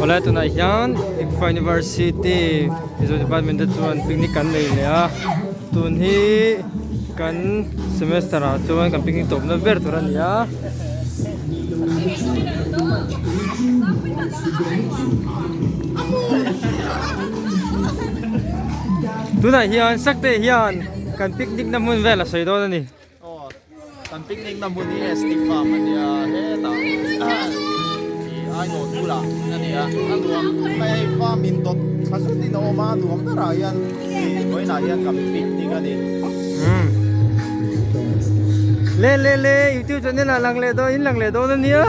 Wala ito na yan, Icfai University, Mizo Department at tuan picnic kan lay lea. Tuan hi kan semester tuan kan picnic top na berturan ya. Tuan na yan, sakte yan, kan picnic na mun vela sa ito na ni. Oh, kan picnic na mun ni ST farm niya heta. Ai no tula nania anduam mai farming dot khasuti no ma duam tarayan koi na yan kam picnic ani Le YouTube channel na lang le do in lang le do na niya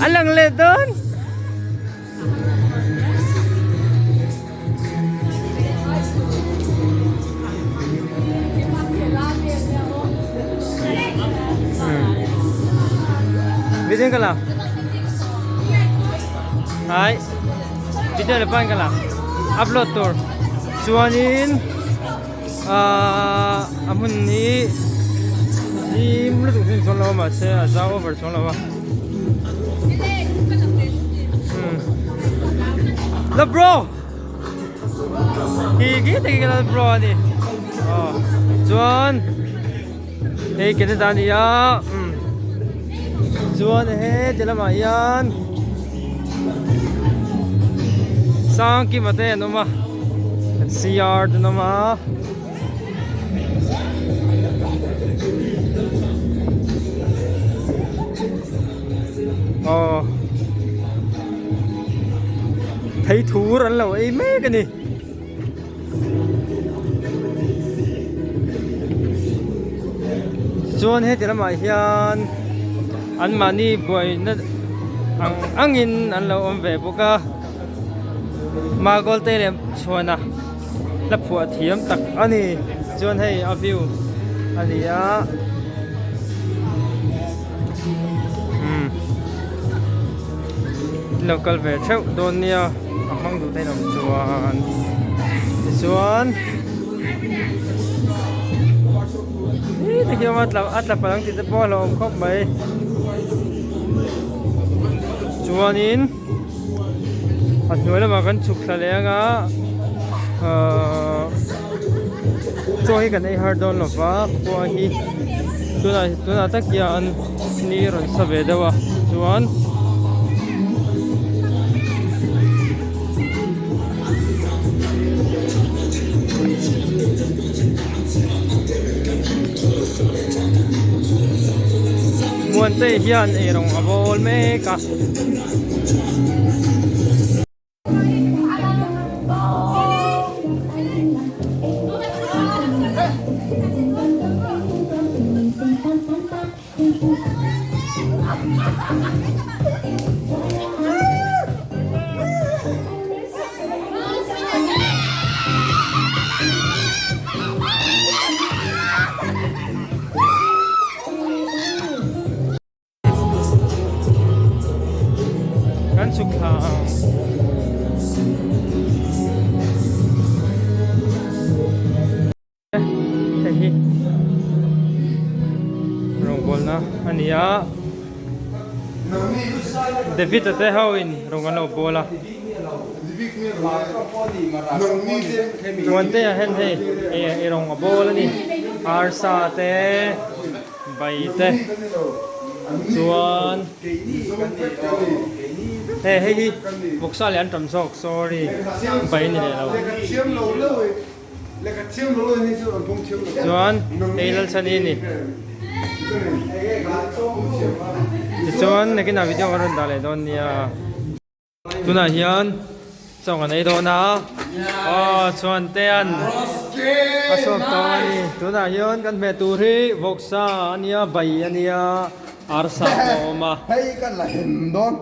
alang le don video ka lang ay video lepan ka lang upload tour suanin amun ni mulai tu sing lawa mas saya jauh bersong lawa la bro kita kita bro ni oh suan kita tadi ya Juan he jala mayan sang ki mate no ma CR no ma oh thấy thú rắn lẩu ấy mấy cái này Juan he jala mayan anh mani boy na ang angin an lo om ve boka magol te lem chona la phua thiam tak ani chuan hei a view ani ya local ve theu don nia amang du te nom chuan ni te kiam atla palang ti te po lo om khop mai Chuanin at nuala makan chuk thalenga choi kan ai hardon lova kwa hi tuna takyan ni ron sabe dawa chuan muante hian erong abol meka ania David ate hawin rongano bola Tuante hen he e rong bola ni arsa te baite chuan he boksa lian tam sok sorry bai ni le lo chuan eilal chani ni chuan nekin na video karon dale don nia tuna hian chong anei do na chuan tean asok tawani tuna hian kan me tur hi boksa ania bai ania arsa oma hei kan la hen don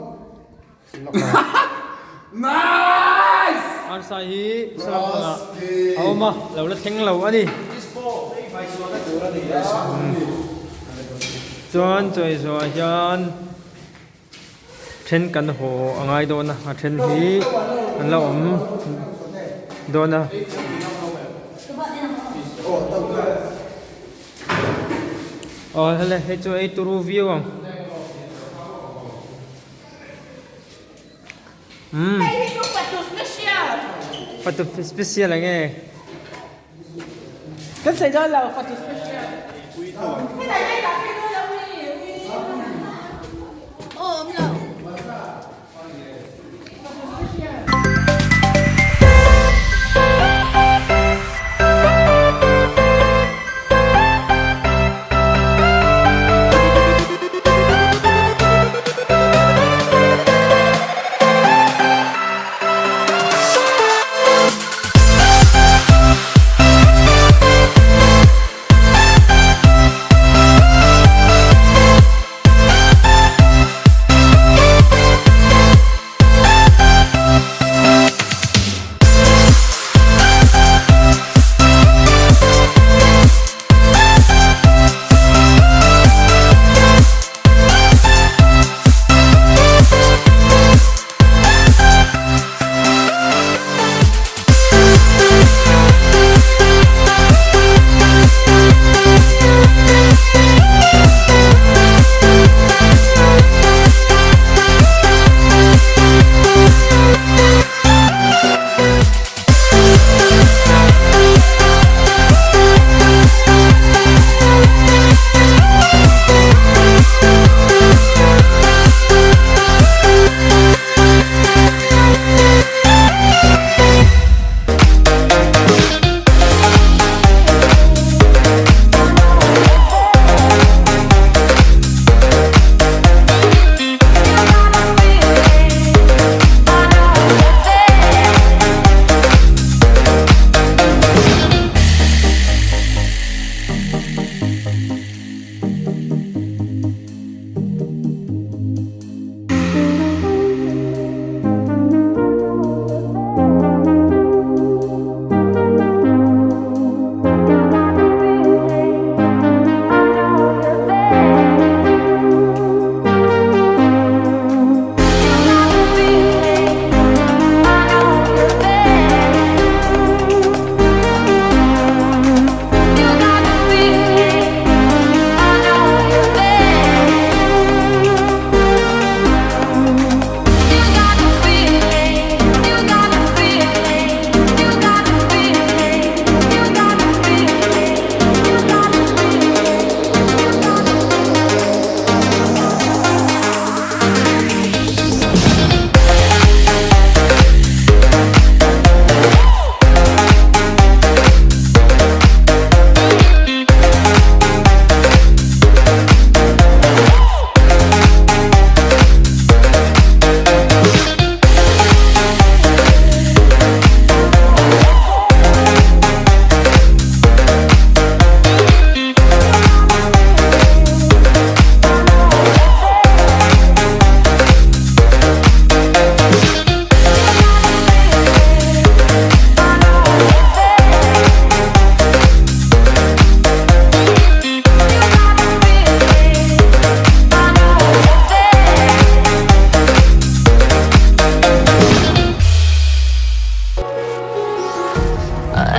nice arsa hi sama oma lo la theng lo ani chuan choi zo hian then kan ho angai do na a then hi an lo om do na hele hecho ei tu review ang. Patu special ang eh. Kan saya dah lah patu special. Oh, no.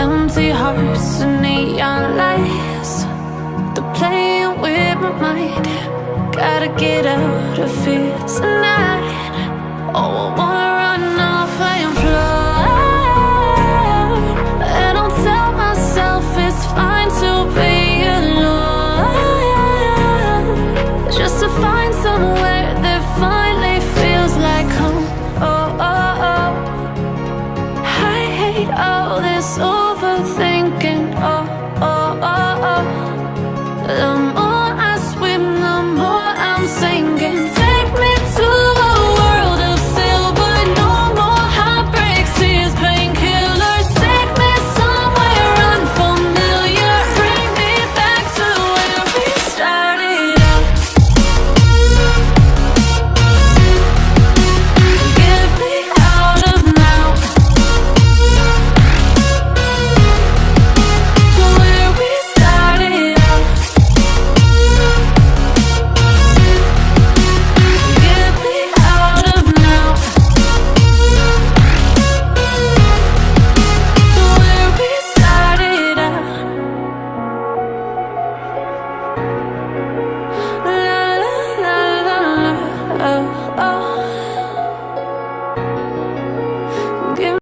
Empty hearts and neon lights, they're playing with my mind. Gotta get out of here tonight. Oh, I want